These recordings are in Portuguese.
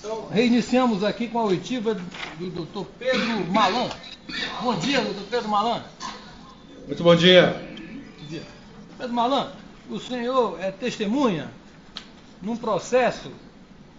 Então, reiniciamos aqui com a oitiva do Dr. Pedro Malan. Bom dia, Dr. Pedro Malan. Muito bom dia. Bom dia. Pedro Malan, o senhor é testemunha num processo,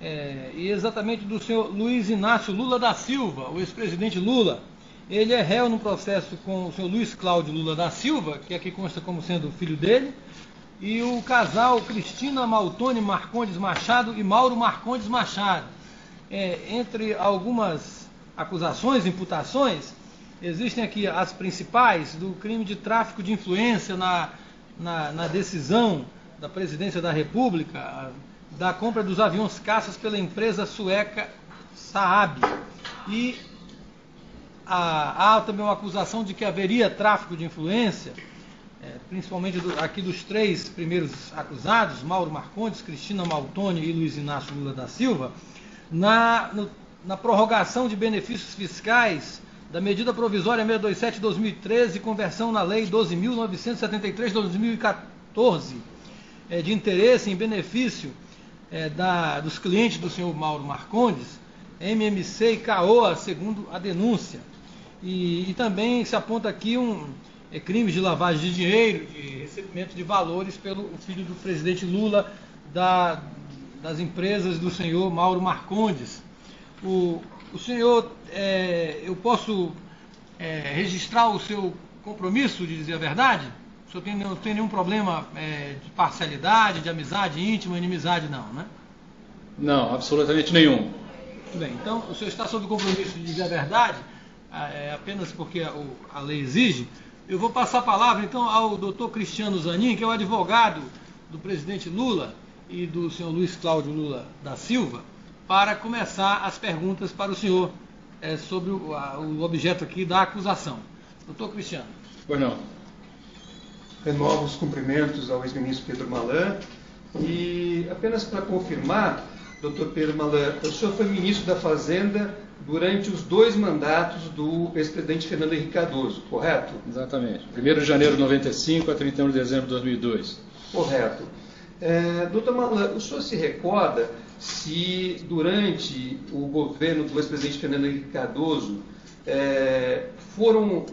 e exatamente do senhor Luiz Inácio Lula da Silva, o ex-presidente Lula. Ele é réu num processo com o senhor Luiz Cláudio Lula da Silva, que aqui consta como sendo o filho dele, e o casal Cristina Maltoni Marcondes Machado e Mauro Marcondes Machado. Entre algumas acusações, imputações, existem aqui as principais do crime de tráfico de influência na decisão da Presidência da República, da compra dos aviões caças pela empresa sueca Saab. E há também uma acusação de que haveria tráfico de influência, principalmente aqui dos três primeiros acusados, Mauro Marcondes, Cristina Maltoni e Luiz Inácio Lula da Silva, na prorrogação de benefícios fiscais da medida provisória 627/2013, conversão na lei 12.973/2014, de interesse em benefício dos clientes do senhor Mauro Marcondes, MMC e CAOA, segundo a denúncia. E também se aponta aqui crimes de lavagem de dinheiro, de recebimento de valores pelo filho do presidente Lula, das empresas do senhor Mauro Marcondes. O senhor, eu posso registrar o seu compromisso de dizer a verdade? O senhor não tem nenhum problema de parcialidade, de amizade íntima, inimizade não, né? Não, absolutamente nenhum. Muito bem, então o senhor está sob o compromisso de dizer a verdade, apenas porque a lei exige. Eu vou passar a palavra então ao doutor Cristiano Zanin, que é o advogado do presidente Lula e do senhor Luiz Cláudio Lula da Silva, para começar as perguntas para o senhor sobre o objeto aqui da acusação. Doutor Cristiano. Pois não. Renovo os cumprimentos ao ex-ministro Pedro Malan. E apenas para confirmar, doutor Pedro Malan, o senhor foi ministro da Fazenda durante os 2 mandatos do ex-presidente Fernando Henrique Cardoso, correto? Exatamente. 1º de janeiro de 95 a 31 de dezembro de 2002. Correto. Doutor Malan, o senhor se recorda se durante o governo do ex-presidente Fernando Henrique Cardoso foram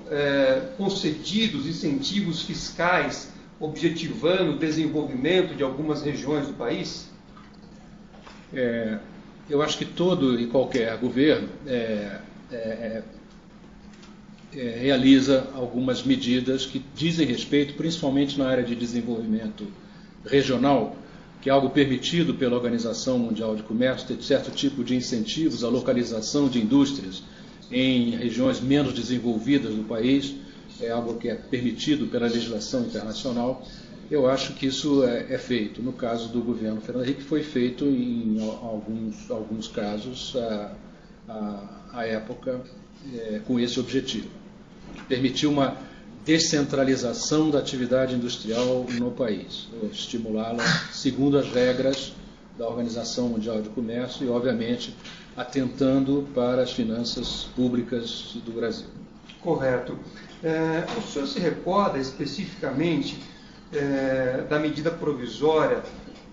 concedidos incentivos fiscais objetivando o desenvolvimento de algumas regiões do país? Eu acho que todo e qualquer governo realiza algumas medidas que dizem respeito, principalmente na área de desenvolvimento regional, que é algo permitido pela Organização Mundial de Comércio, ter certo tipo de incentivos à localização de indústrias em regiões menos desenvolvidas do país, é algo que é permitido pela legislação internacional. Eu acho que isso é feito. No caso do governo Fernando Henrique, foi feito em alguns casos à época com esse objetivo. Permitiu uma descentralização da atividade industrial no país, estimulá-la segundo as regras da Organização Mundial de Comércio e, obviamente, atentando para as finanças públicas do Brasil. Correto. O senhor se recorda especificamente da medida provisória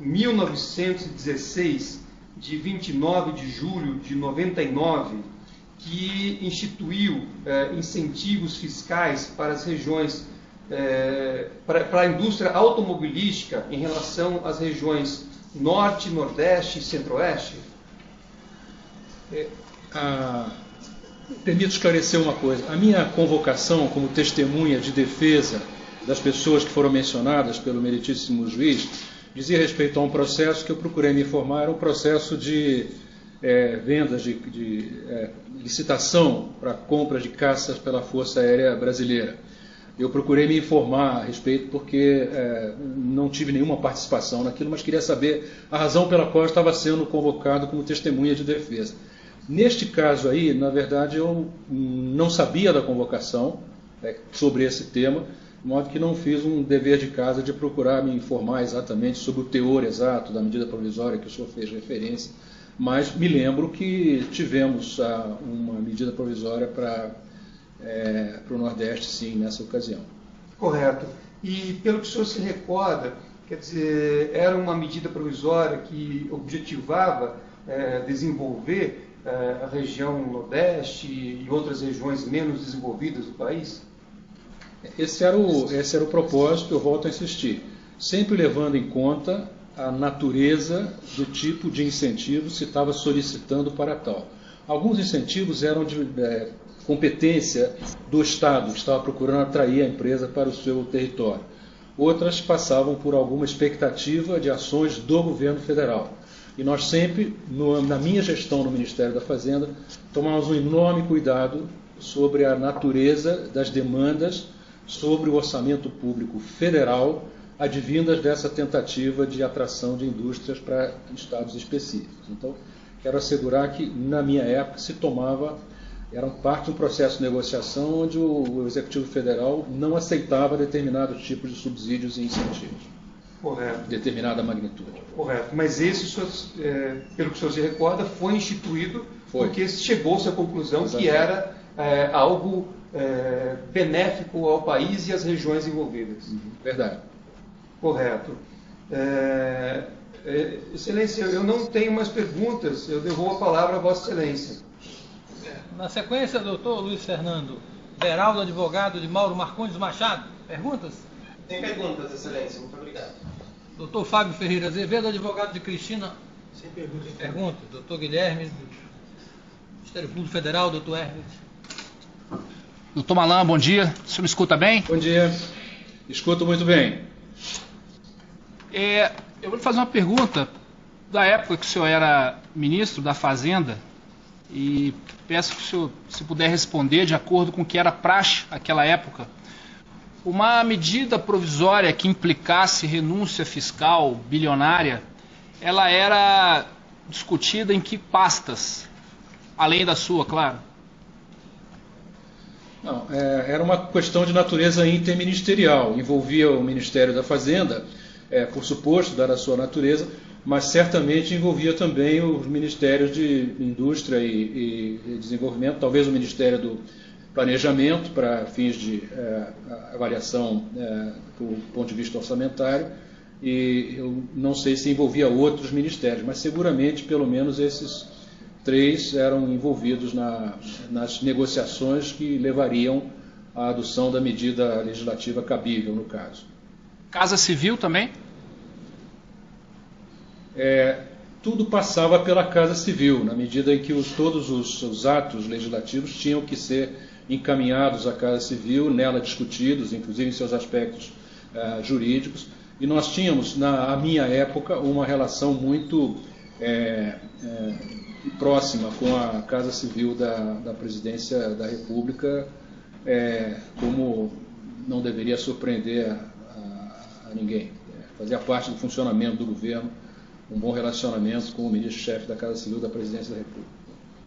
1916, de 29 de julho de 99, que instituiu incentivos fiscais para as regiões, para a indústria automobilística em relação às regiões Norte, Nordeste e Centro-Oeste? Permito esclarecer uma coisa. A minha convocação como testemunha de defesa das pessoas que foram mencionadas pelo meritíssimo juiz dizia respeito a um processo que eu procurei me informar, era um processo de vendas de licitação para compra de caças pela Força Aérea Brasileira. Eu procurei me informar a respeito porque não tive nenhuma participação naquilo, mas queria saber a razão pela qual eu estava sendo convocado como testemunha de defesa. Neste caso aí, na verdade, eu não sabia da convocação sobre esse tema, de modo que não fiz um dever de casa de procurar me informar exatamente sobre o teor exato da medida provisória que o senhor fez referência, mas me lembro que tivemos uma medida provisória para o Nordeste, sim, nessa ocasião. Correto. E pelo que o senhor se recorda, quer dizer, era uma medida provisória que objetivava desenvolver a região Nordeste e outras regiões menos desenvolvidas do país? Esse era o propósito, eu volto a insistir, sempre levando em conta a natureza do tipo de incentivo se estava solicitando para tal. Alguns incentivos eram de competência do Estado, que estava procurando atrair a empresa para o seu território. Outras passavam por alguma expectativa de ações do governo federal. E nós sempre, na minha gestão no Ministério da Fazenda, tomamos um enorme cuidado sobre a natureza das demandas sobre o orçamento público federal advindas dessa tentativa de atração de indústrias para estados específicos. Então, quero assegurar que, na minha época, era parte de um processo de negociação onde o Executivo Federal não aceitava determinados tipos de subsídios e incentivos. Correto. Determinada magnitude. Correto. Mas esse, pelo que o senhor se recorda, foi instituído porque chegou-se à conclusão que era algo benéfico ao país e às regiões envolvidas. Verdade. Correto. Excelência, eu não tenho mais perguntas, eu devolvo a palavra a Vossa Excelência. Na sequência, doutor Luiz Fernando Beraldo, advogado de Mauro Marcondes Machado. Perguntas? Sem perguntas, Excelência. Muito obrigado. Doutor Fábio Ferreira Azevedo, advogado de Cristina. Sem perguntas. Pergunta. Doutor Guilherme, do Ministério Público Federal, doutor Herbert. Doutor Malan, bom dia. O senhor me escuta bem? Bom dia. Escuto muito bem. Eu vou lhe fazer uma pergunta da época que o senhor era ministro da Fazenda e peço que o senhor, se puder responder, de acordo com o que era praxe naquela época, uma medida provisória que implicasse renúncia fiscal bilionária, ela era discutida em que pastas? Além da sua, claro. Não, era uma questão de natureza interministerial, envolvia o Ministério da Fazenda, por suposto, dada a sua natureza, mas certamente envolvia também os Ministérios de Indústria e Desenvolvimento, talvez o Ministério do Planejamento, para fins de avaliação do ponto de vista orçamentário, e eu não sei se envolvia outros ministérios, mas seguramente pelo menos esses 3 eram envolvidos nas negociações que levariam à adoção da medida legislativa cabível, no caso. Casa Civil também? Tudo passava pela Casa Civil, na medida em que todos os atos legislativos tinham que ser encaminhados à Casa Civil, nela discutidos, inclusive em seus aspectos jurídicos, e nós tínhamos, na minha época, uma relação muito próxima com a Casa Civil da Presidência da República, como não deveria surpreender a ninguém. Fazia parte do funcionamento do governo um bom relacionamento com o ministro-chefe da Casa Civil da Presidência da República.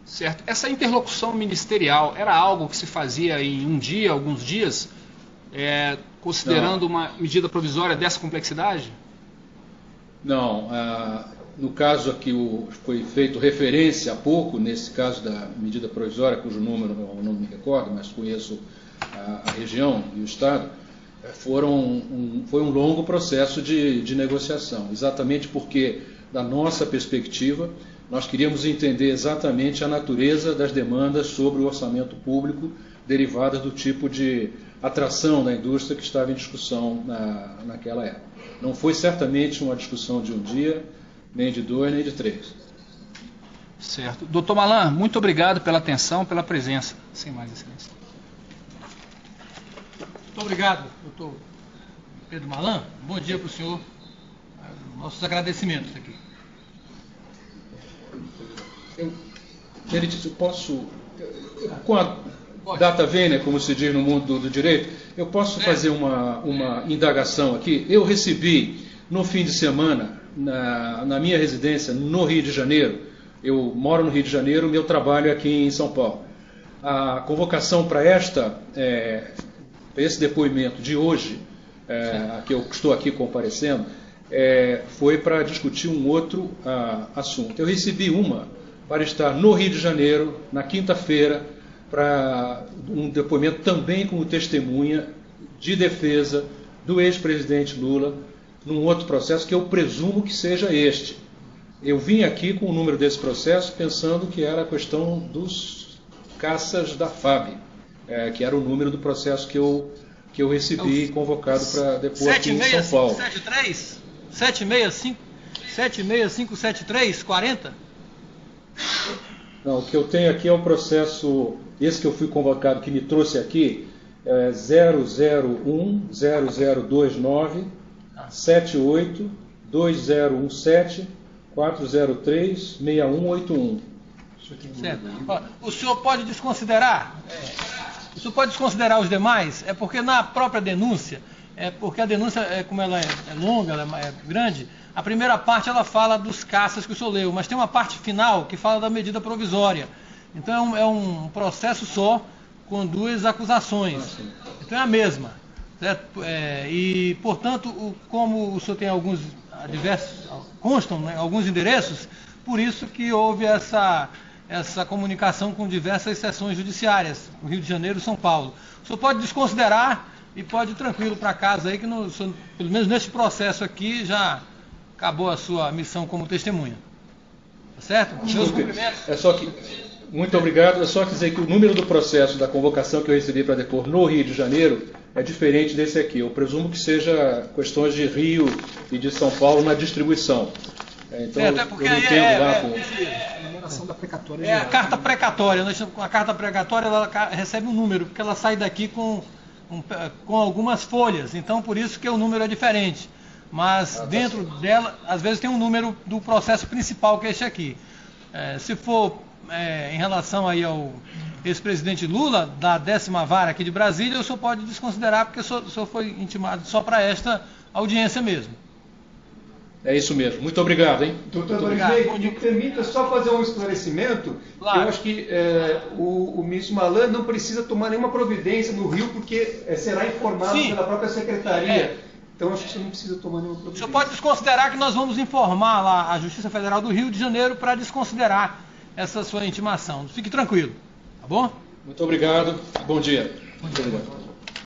Certo. Essa interlocução ministerial era algo que se fazia em um dia, alguns dias, considerando uma medida provisória dessa complexidade? Não. No caso aqui foi feito referência há pouco, nesse caso da medida provisória, cujo número eu não me recordo, mas conheço a região e o Estado, foi um longo processo de negociação, exatamente porque, da nossa perspectiva, nós queríamos entender exatamente a natureza das demandas sobre o orçamento público derivadas do tipo de atração da indústria que estava em discussão naquela época. Não foi certamente uma discussão de um dia, nem de 2, nem de 3. Certo. Doutor Malan, muito obrigado pela atenção, pela presença. Sem mais, Excelência. Muito obrigado, doutor Pedro Malan. Bom dia para o senhor. Nossos agradecimentos aqui. Eu posso, com a data vênia, como se diz no mundo do direito, eu posso fazer uma indagação aqui. Eu recebi, no fim de semana, na minha residência, no Rio de Janeiro, eu moro no Rio de Janeiro, meu trabalho é aqui em São Paulo. A convocação para esse depoimento de hoje, que eu estou aqui comparecendo, foi para discutir um outro assunto. Eu recebi para estar no Rio de Janeiro, na quinta-feira, para um depoimento também como testemunha de defesa do ex-presidente Lula, num outro processo que eu presumo que seja este. Eu vim aqui com o número desse processo pensando que era a questão dos caças da FAB, que era o número do processo que eu recebi convocado para depor aqui em São Paulo. 76573 40? Não, o que eu tenho aqui é o processo, esse que eu fui convocado, que me trouxe aqui, 001 0029 78 2017 403 6181. Certo. O senhor pode desconsiderar? O senhor pode desconsiderar os demais? É porque na própria denúncia, porque a denúncia, como ela é longa, ela é grande, a primeira parte ela fala dos caças que o senhor leu, mas tem uma parte final que fala da medida provisória. Então é um processo só, com duas acusações. Então é a mesma. Certo? E, portanto, como o senhor tem alguns constam, né, alguns endereços, por isso que houve essa comunicação com diversas seções judiciárias, no Rio de Janeiro e São Paulo. O senhor pode desconsiderar e pode ir tranquilo para casa aí, que pelo menos nesse processo aqui já acabou a sua missão como testemunha. Tá certo? Meus cumprimentos. Muito obrigado. É só dizer que o número do processo da convocação que eu recebi para depor no Rio de Janeiro é diferente desse aqui. Eu presumo que seja questões de Rio e de São Paulo na distribuição. Então, eu não entendo lá com... A numeração da precatória. A carta precatória. A carta precatória ela recebe um número, porque ela sai daqui com algumas folhas. Então, por isso que o número é diferente. Mas dentro dela, às vezes tem um número do processo principal, que é este aqui. Se for em relação aí ao ex-presidente Lula, da 10ª Vara aqui de Brasília, o senhor pode desconsiderar, porque o senhor foi intimado só para esta audiência mesmo. É isso mesmo. Muito obrigado, hein? Doutor Dorisney, me permita só fazer um esclarecimento. Claro. Eu acho que o ministro Malan não precisa tomar nenhuma providência no Rio, porque será informado pela própria secretaria. Então, acho que você não precisa tomar nenhuma providência. O senhor pode desconsiderar que nós vamos informar lá a Justiça Federal do Rio de Janeiro para desconsiderar essa sua intimação. Fique tranquilo, tá bom? Muito obrigado. Bom dia. Muito obrigado.